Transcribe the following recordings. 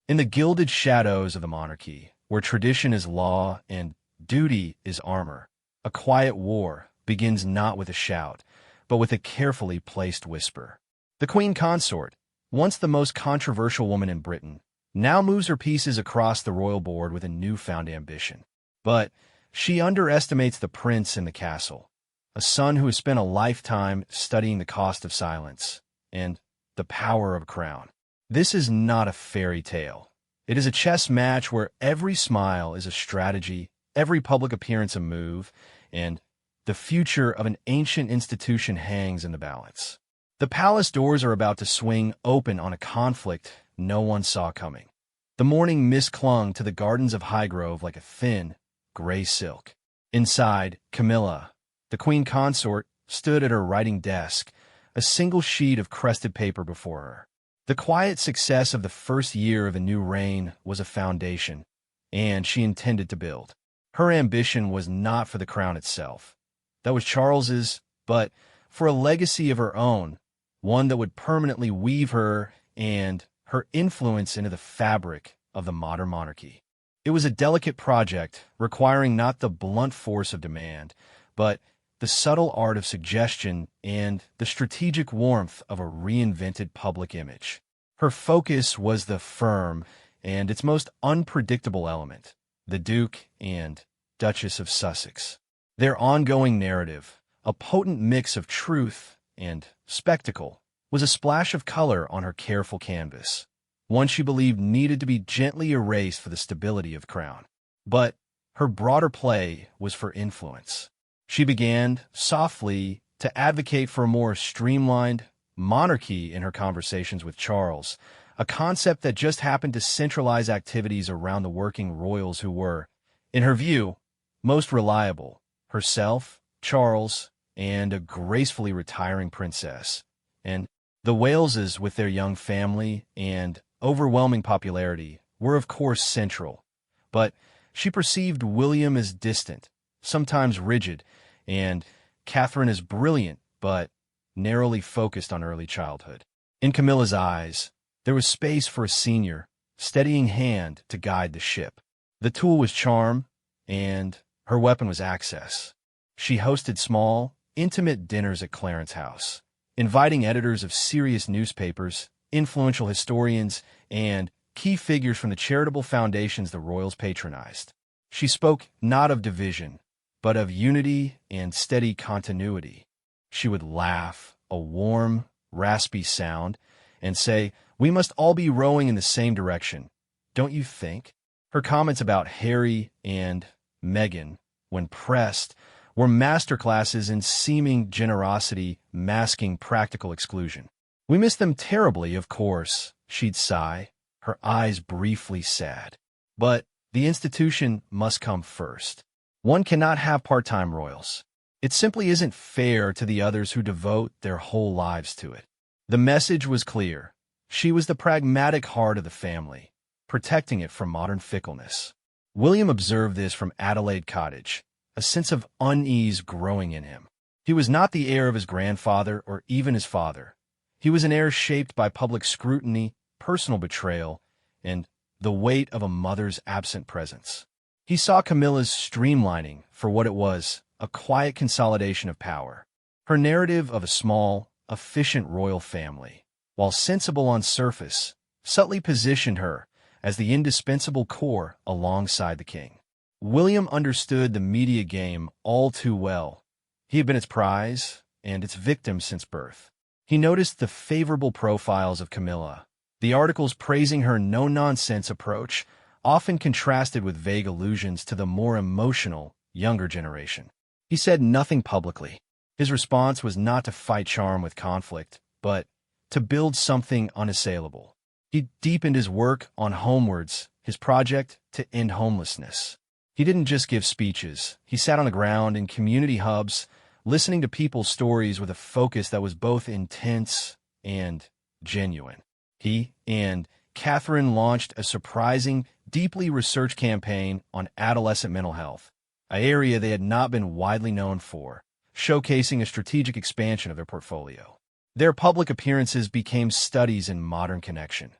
In the gilded shadows of the monarchy, where tradition is law and duty is armor, a quiet war begins not with a shout, but with a carefully placed whisper. The Queen Consort, once the most controversial woman in Britain, now moves her pieces across the royal board with a newfound ambition. But she underestimates the prince in the castle, a son who has spent a lifetime studying the cost of silence and the power of a crown. This is not a fairy tale. It is a chess match where every smile is a strategy, every public appearance a move, and the future of an ancient institution hangs in the balance. The palace doors are about to swing open on a conflict no one saw coming. The morning mist clung to the gardens of Highgrove like a thin, gray silk. Inside, Camilla, the Queen Consort, stood at her writing desk, a single sheet of crested paper before her. The quiet success of the first year of a new reign was a foundation, and she intended to build. Her ambition was not for the crown itself. That was Charles's, but for a legacy of her own, one that would permanently weave her and her influence into the fabric of the modern monarchy. It was a delicate project, requiring not the blunt force of demand, but the subtle art of suggestion and the strategic warmth of a reinvented public image. Her focus was the firm and its most unpredictable element, the Duke and Duchess of Sussex. Their ongoing narrative, a potent mix of truth and spectacle, was a splash of color on her careful canvas, one she believed needed to be gently erased for the stability of the crown. But her broader play was for influence. She began, softly, to advocate for a more streamlined monarchy in her conversations with Charles, a concept that just happened to centralize activities around the working royals who were, in her view, most reliable: herself, Charles, and a gracefully retiring princess. And the Waleses, with their young family and overwhelming popularity, were of course central, but she perceived William as distant, sometimes rigid, and Catherine as brilliant, but narrowly focused on early childhood. In Camilla's eyes, there was space for a senior, steadying hand to guide the ship. The tool was charm, and her weapon was access. She hosted small, intimate dinners at Clarence House, inviting editors of serious newspapers, influential historians, and key figures from the charitable foundations the royals patronized. She spoke not of division, but of unity and steady continuity. She would laugh, a warm, raspy sound, and say, "We must all be rowing in the same direction, don't you think?" Her comments about Harry and Meghan, when pressed, were masterclasses in seeming generosity masking practical exclusion. "We miss them terribly, of course," she'd sigh, her eyes briefly sad. "But the institution must come first. One cannot have part-time royals. It simply isn't fair to the others who devote their whole lives to it." The message was clear. She was the pragmatic heart of the family, protecting it from modern fickleness. William observed this from Adelaide Cottage, a sense of unease growing in him. He was not the heir of his grandfather or even his father. He was an heir shaped by public scrutiny, personal betrayal, and the weight of a mother's absent presence. He saw Camilla's streamlining for what it was, a quiet consolidation of power. Her narrative of a small, efficient royal family, while sensible on surface, subtly positioned her as the indispensable core alongside the king. William understood the media game all too well. He had been its prize and its victim since birth. He noticed the favorable profiles of Camilla, the articles praising her no-nonsense approach, often contrasted with vague allusions to the more emotional, younger generation. He said nothing publicly. His response was not to fight charm with conflict, but to build something unassailable. He deepened his work on Homewards, his project to end homelessness. He didn't just give speeches. He sat on the ground in community hubs, listening to people's stories with a focus that was both intense and genuine. He and Catherine launched a surprising, deeply researched campaign on adolescent mental health, an area they had not been widely known for, showcasing a strategic expansion of their portfolio. Their public appearances became studies in modern connection,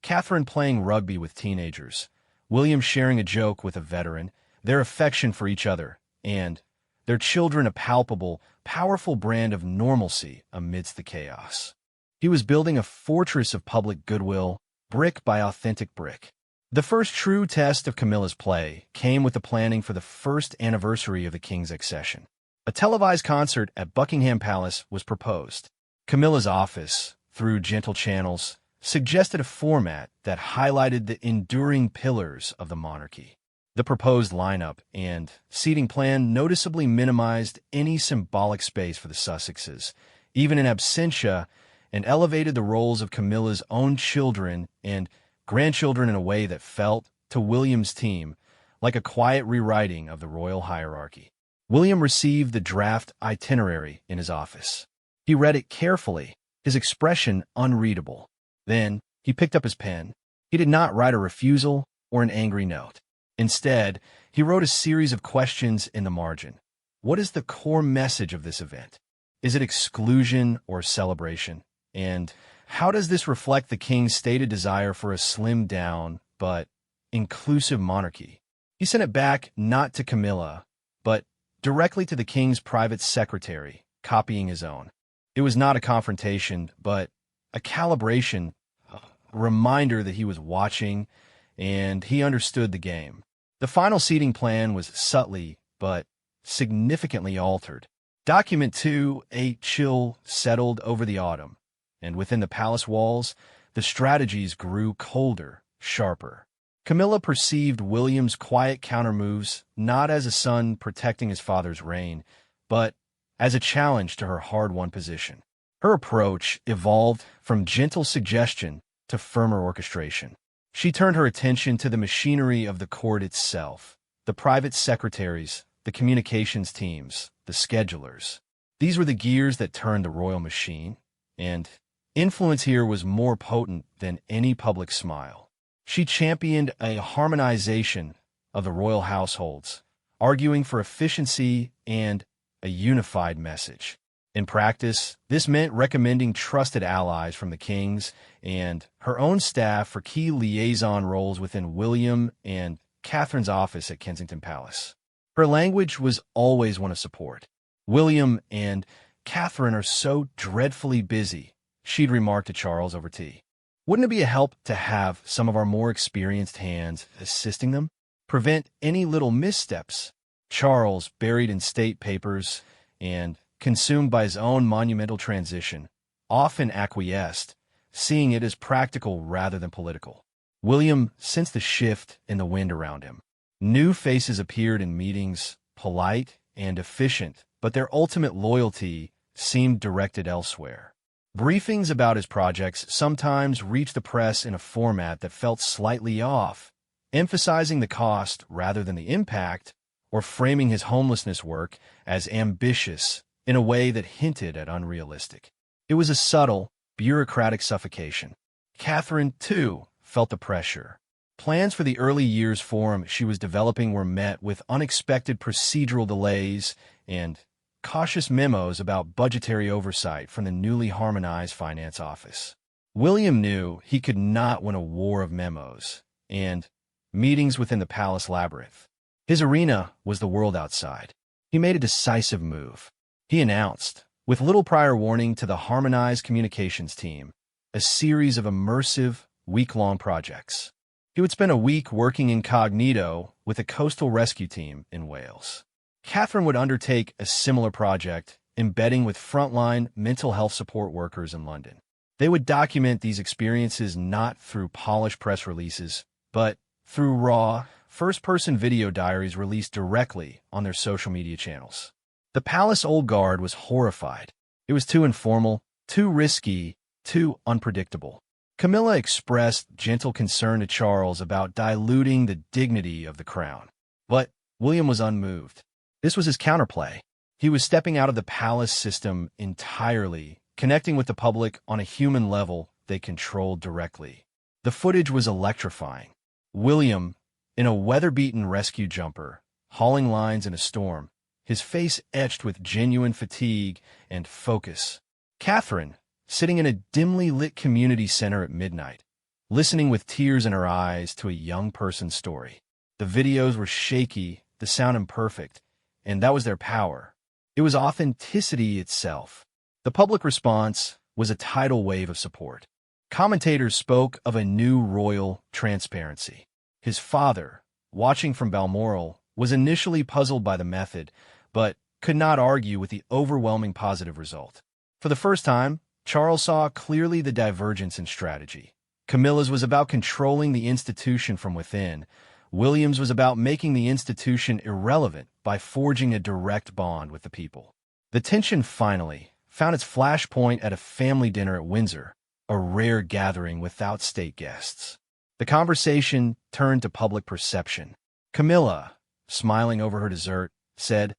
Catherine playing rugby with teenagers, William sharing a joke with a veteran, their affection for each other, and their children a palpable, powerful brand of normalcy amidst the chaos. He was building a fortress of public goodwill, brick by authentic brick. The first true test of Camilla's play came with the planning for the first anniversary of the king's accession. A televised concert at Buckingham Palace was proposed. Camilla's office, through gentle channels, suggested a format that highlighted the enduring pillars of the monarchy. The proposed lineup and seating plan noticeably minimized any symbolic space for the Sussexes, even in absentia, and elevated the roles of Camilla's own children and grandchildren in a way that felt, to William's team, like a quiet rewriting of the royal hierarchy. William received the draft itinerary in his office. He read it carefully, his expression unreadable. Then, he picked up his pen. He did not write a refusal or an angry note. Instead, he wrote a series of questions in the margin. What is the core message of this event? Is it exclusion or celebration? And how does this reflect the king's stated desire for a slimmed-down but inclusive monarchy? He sent it back not to Camilla, but directly to the king's private secretary, copying his own. It was not a confrontation, but a calibration, a reminder that he was watching and he understood the game. The final seating plan was subtly but significantly altered. Document 2, a chill settled over the autumn, and within the palace walls, the strategies grew colder, sharper. Camilla perceived William's quiet countermoves not as a son protecting his father's reign, but as a challenge to her hard-won position. Her approach evolved from gentle suggestion to firmer orchestration. She turned her attention to the machinery of the court itself, the private secretaries, the communications teams, the schedulers. These were the gears that turned the royal machine, and influence here was more potent than any public smile. She championed a harmonization of the royal households, arguing for efficiency and a unified message. In practice, this meant recommending trusted allies from the king's and her own staff for key liaison roles within William and Catherine's office at Kensington Palace. Her language was always one of support. William and Catherine are so dreadfully busy, she'd remarked to Charles over tea. Wouldn't it be a help to have some of our more experienced hands assisting them? Prevent any little missteps. Charles, buried in state papers and consumed by his own monumental transition, often acquiesced, seeing it as practical rather than political. William sensed the shift in the wind around him. New faces appeared in meetings, polite and efficient, but their ultimate loyalty seemed directed elsewhere. Briefings about his projects sometimes reached the press in a format that felt slightly off, emphasizing the cost rather than the impact, or framing his homelessness work as ambitious in a way that hinted at unrealistic. It was a subtle, bureaucratic suffocation. Catherine, too, felt the pressure. Plans for the early years forum she was developing were met with unexpected procedural delays and cautious memos about budgetary oversight from the newly harmonized finance office. William knew he could not win a war of memos and meetings within the palace labyrinth. His arena was the world outside. He made a decisive move. He announced, with little prior warning to the harmonized communications team, a series of immersive, week-long projects. He would spend a week working incognito with a coastal rescue team in Wales. Catherine would undertake a similar project, embedding with frontline mental health support workers in London. They would document these experiences not through polished press releases, but through raw, first-person video diaries released directly on their social media channels. The palace old guard was horrified. It was too informal, too risky, too unpredictable. Camilla expressed gentle concern to Charles about diluting the dignity of the crown. But William was unmoved. This was his counterplay. He was stepping out of the palace system entirely, connecting with the public on a human level they controlled directly. The footage was electrifying. William, in a weather-beaten rescue jumper, hauling lines in a storm, his face etched with genuine fatigue and focus. Catherine, sitting in a dimly lit community center at midnight, listening with tears in her eyes to a young person's story. The videos were shaky, the sound imperfect, and that was their power. It was authenticity itself. The public response was a tidal wave of support. Commentators spoke of a new royal transparency. His father, watching from Balmoral, was initially puzzled by the method, but could not argue with the overwhelming positive result. For the first time, Charles saw clearly the divergence in strategy. Camilla's was about controlling the institution from within. William's was about making the institution irrelevant by forging a direct bond with the people. The tension finally found its flashpoint at a family dinner at Windsor, a rare gathering without state guests. The conversation turned to public perception. Camilla, smiling over her dessert, said,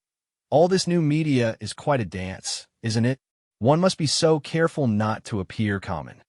"All this new media is quite a dance, isn't it? One must be so careful not to appear common."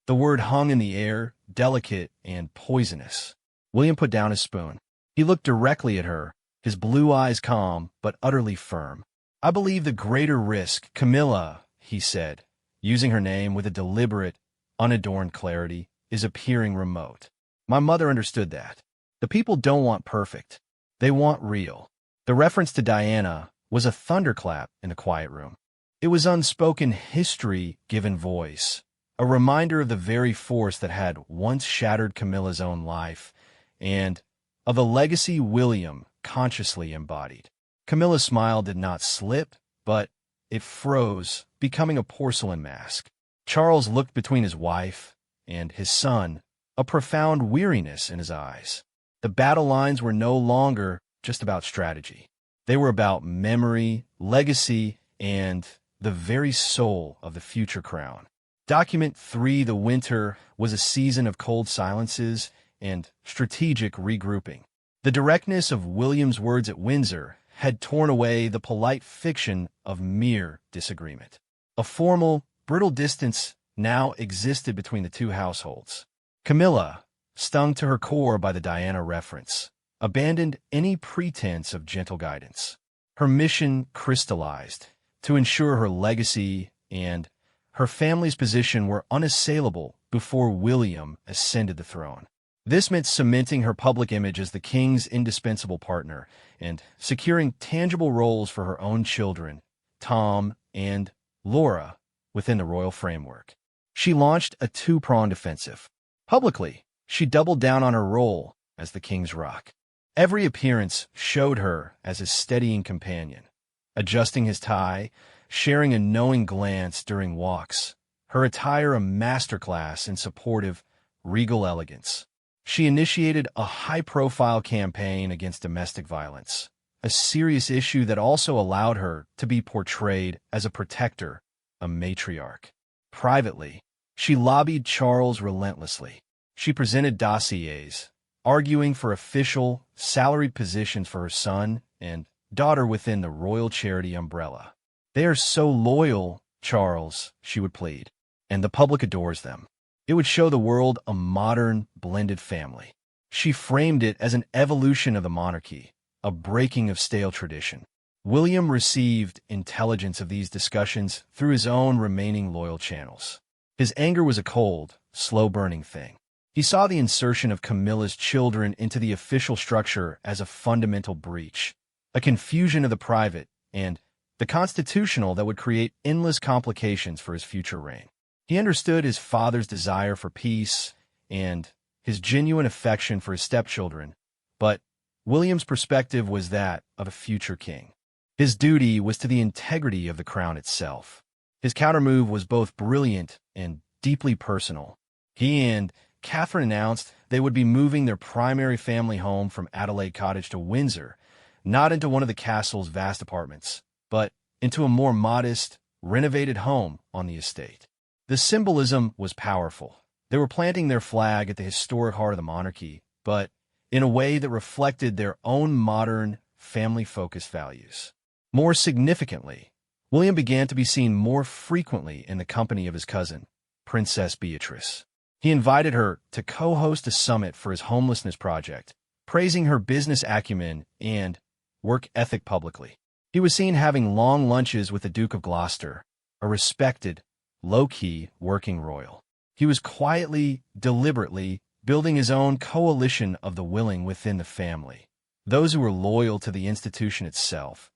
The word hung in the air, delicate and poisonous. William put down his spoon. He looked directly at her, his blue eyes calm but utterly firm. "I believe the greater risk, Camilla," he said, using her name with a deliberate, unadorned clarity, "is appearing remote. My mother understood that. The people don't want perfect. They want real." The reference to Diana was a thunderclap in the quiet room. It was unspoken history given voice, a reminder of the very force that had once shattered Camilla's own life, and of the legacy William consciously embodied. Camilla's smile did not slip, but it froze, becoming a porcelain mask. Charles looked between his wife and his son, a profound weariness in his eyes. The battle lines were no longer just about strategy. They were about memory, legacy, and the very soul of the future crown. Document 3, The Winter, was a season of cold silences and strategic regrouping. The directness of William's words at Windsor had torn away the polite fiction of mere disagreement. A formal, brittle distance now existed between the two households. Camilla, stung to her core by the Diana reference, abandoned any pretense of gentle guidance. Her mission crystallized to ensure her legacy and her family's position were unassailable before William ascended the throne. This meant cementing her public image as the king's indispensable partner and securing tangible roles for her own children, Tom and Laura, within the royal framework. She launched a two-pronged offensive. Publicly, she doubled down on her role as the king's rock. Every appearance showed her as his steadying companion, adjusting his tie, sharing a knowing glance during walks, her attire a masterclass in supportive, regal elegance. She initiated a high-profile campaign against domestic violence, a serious issue that also allowed her to be portrayed as a protector, a matriarch. Privately, she lobbied Charles relentlessly. She presented dossiers, arguing for official, salaried positions for her son and daughter within the royal charity umbrella. "They are so loyal, Charles," she would plead, "and the public adores them." It would show the world a modern, blended family. She framed it as an evolution of the monarchy, a breaking of stale tradition. William received intelligence of these discussions through his own remaining loyal channels. His anger was a cold, slow-burning thing. He saw the insertion of Camilla's children into the official structure as a fundamental breach, a confusion of the private and the constitutional that would create endless complications for his future reign. He understood his father's desire for peace and his genuine affection for his stepchildren, but William's perspective was that of a future king. His duty was to the integrity of the crown itself. His countermove was both brilliant and deeply personal. He and Catherine announced they would be moving their primary family home from Adelaide Cottage to Windsor, not into one of the castle's vast apartments, but into a more modest, renovated home on the estate. The symbolism was powerful. They were planting their flag at the historic heart of the monarchy, but in a way that reflected their own modern, family-focused values. More significantly, William began to be seen more frequently in the company of his cousin, Princess Beatrice. He invited her to co-host a summit for his homelessness project, praising her business acumen and work ethic publicly. He was seen having long lunches with the Duke of Gloucester, a respected, low-key working royal. He was quietly, deliberately, building his own coalition of the willing within the family, those who were loyal to the institution itself,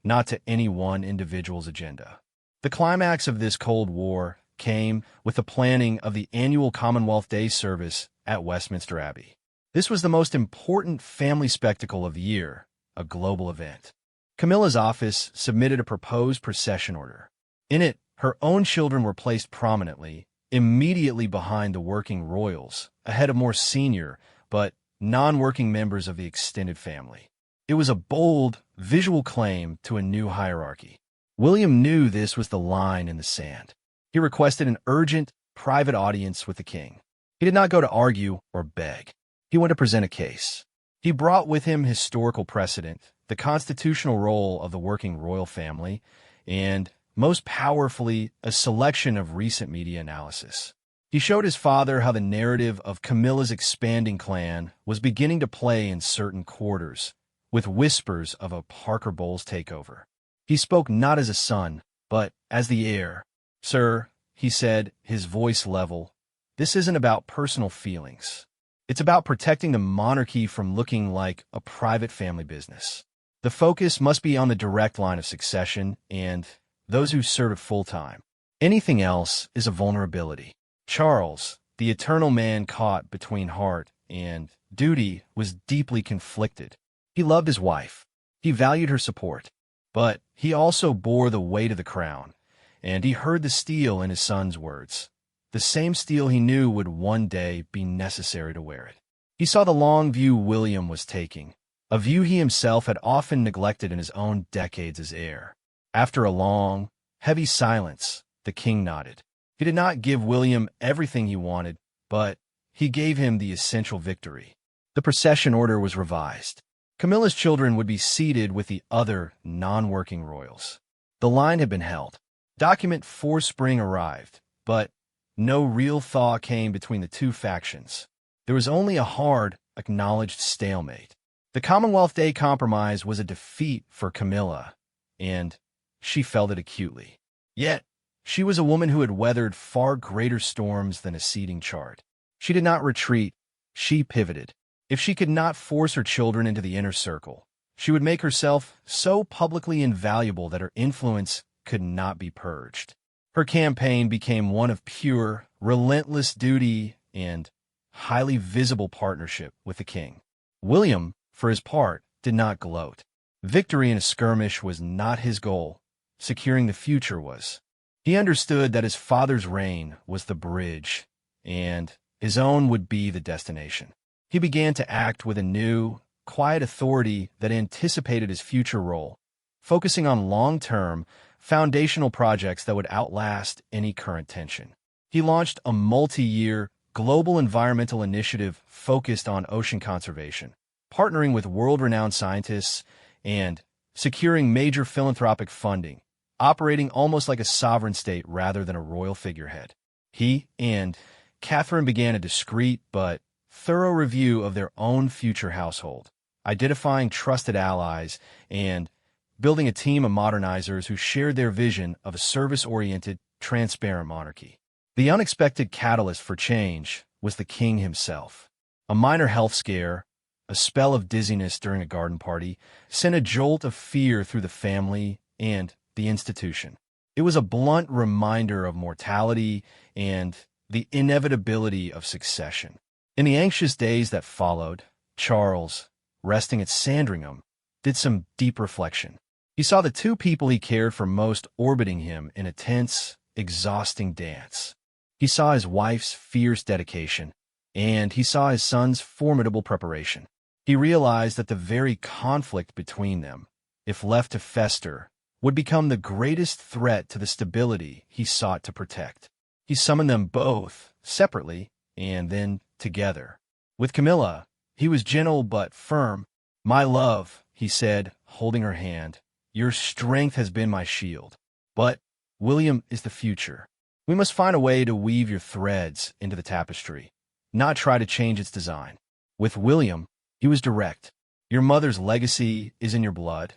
not to any one individual's agenda. The climax of this Cold War came with the planning of the annual Commonwealth Day service at Westminster Abbey. This was the most important family spectacle of the year, a global event. Camilla's office submitted a proposed procession order. In it, her own children were placed prominently, immediately behind the working royals, ahead of more senior, but non-working members of the extended family. It was a bold, visual claim to a new hierarchy. William knew this was the line in the sand. He requested an urgent, private audience with the king. He did not go to argue or beg. He went to present a case. He brought with him historical precedent, the constitutional role of the working royal family, and, most powerfully, a selection of recent media analysis. He showed his father how the narrative of Camilla's expanding clan was beginning to play in certain quarters, with whispers of a Parker Bowles takeover. He spoke not as a son, but as the heir. "Sir," he said, his voice level, "this isn't about personal feelings. It's about protecting the monarchy from looking like a private family business. The focus must be on the direct line of succession and those who serve it full-time. Anything else is a vulnerability." Charles, the eternal man caught between heart and duty, was deeply conflicted. He loved his wife. He valued her support. But he also bore the weight of the crown, and he heard the steel in his son's words, the same steel he knew would one day be necessary to wear it. He saw the long view William was taking, a view he himself had often neglected in his own decades as heir. After a long, heavy silence, the king nodded. He did not give William everything he wanted, but he gave him the essential victory. The procession order was revised. Camilla's children would be seated with the other non-working royals. The line had been held. Document 4 Spring arrived, but no real thaw came between the two factions. There was only a hard, acknowledged stalemate. The Commonwealth Day Compromise was a defeat for Camilla, and she felt it acutely. Yet, she was a woman who had weathered far greater storms than a seating chart. She did not retreat. She pivoted. If she could not force her children into the inner circle, she would make herself so publicly invaluable that her influence could not be purged. Her campaign became one of pure, relentless duty and highly visible partnership with the king. William, for his part, did not gloat. Victory in a skirmish was not his goal. Securing the future was. He understood that his father's reign was the bridge, and his own would be the destination. He began to act with a new, quiet authority that anticipated his future role, focusing on long-term, foundational projects that would outlast any current tension. He launched a multi-year, global environmental initiative focused on ocean conservation, partnering with world-renowned scientists and securing major philanthropic funding, operating almost like a sovereign state rather than a royal figurehead. He and Catherine began a discreet but thorough review of their own future household, identifying trusted allies and building a team of modernizers who shared their vision of a service-oriented, transparent monarchy. The unexpected catalyst for change was the king himself. A minor health scare, a spell of dizziness during a garden party, sent a jolt of fear through the family and the institution. It was a blunt reminder of mortality and the inevitability of succession. In the anxious days that followed, Charles, resting at Sandringham, did some deep reflection. He saw the two people he cared for most orbiting him in a tense, exhausting dance. He saw his wife's fierce dedication, and he saw his son's formidable preparation. He realized that the very conflict between them, if left to fester, would become the greatest threat to the stability he sought to protect. He summoned them both, separately, and then together. With Camilla, he was gentle but firm. "My love," he said, holding her hand, "your strength has been my shield. But William is the future. We must find a way to weave your threads into the tapestry, not try to change its design." With William, he was direct. "Your mother's legacy is in your blood,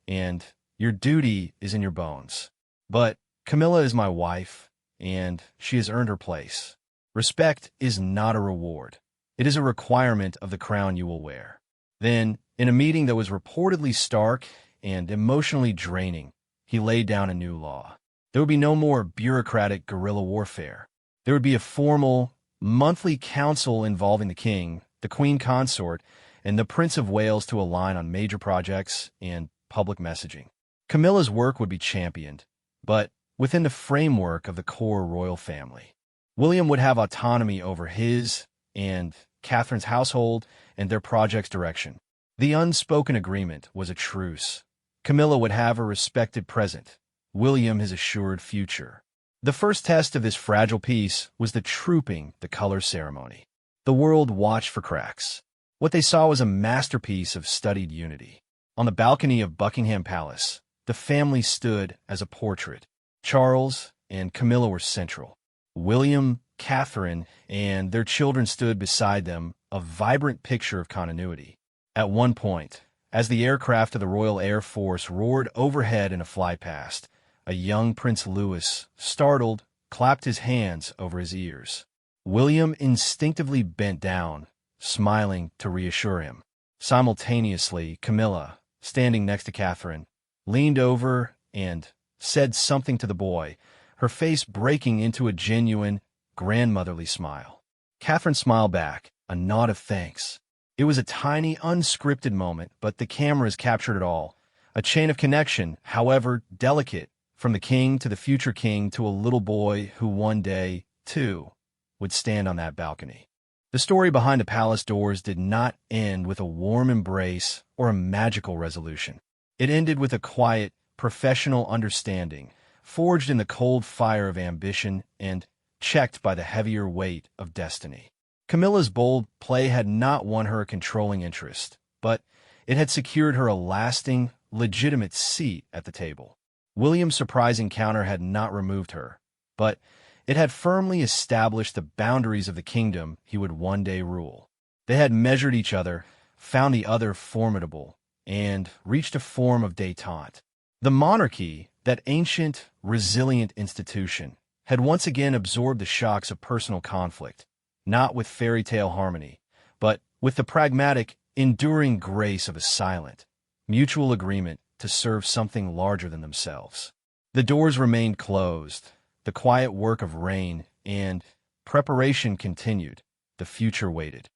and your duty is in your bones. But Camilla is my wife, and she has earned her place. Respect is not a reward. It is a requirement of the crown you will wear. Then, in a meeting that was reportedly stark and emotionally draining, he laid down a new law. There would be no more bureaucratic guerrilla warfare. There would be a formal, monthly council involving the king, the queen consort, and the Prince of Wales to align on major projects and public messaging. Camilla's work would be championed, but within the framework of the core royal family. William would have autonomy over his and Catherine's household and their project's direction. The unspoken agreement was a truce. Camilla would have a respected present, William his assured future. The first test of this fragile peace was the trooping the colors ceremony. The world watched for cracks. What they saw was a masterpiece of studied unity. On the balcony of Buckingham Palace, the family stood as a portrait. Charles and Camilla were central. William, Catherine, and their children stood beside them, a vibrant picture of continuity. At one point, as the aircraft of the Royal Air Force roared overhead in a flypast, a young Prince Louis, startled, clapped his hands over his ears. William instinctively bent down, smiling to reassure him. Simultaneously, Camilla, standing next to Catherine, leaned over and said something to the boy, her face breaking into a genuine, grandmotherly smile. Catherine smiled back, a nod of thanks. It was a tiny, unscripted moment, but the cameras captured it all. A chain of connection, however delicate, from the king to the future king to a little boy who one day, too, would stand on that balcony. The story behind the palace doors did not end with a warm embrace or a magical resolution. It ended with a quiet, professional understanding, forged in the cold fire of ambition and checked by the heavier weight of destiny. Camilla's bold play had not won her a controlling interest, but it had secured her a lasting, legitimate seat at the table. William's surprise encounter had not removed her, but it had firmly established the boundaries of the kingdom he would one day rule. They had measured each other, found the other formidable, and reached a form of détente. The monarchy, that ancient, resilient institution, had once again absorbed the shocks of personal conflict, not with fairy tale harmony, but with the pragmatic, enduring grace of a silent, mutual agreement to serve something larger than themselves. The doors remained closed, the quiet work of reign and preparation continued, the future waited.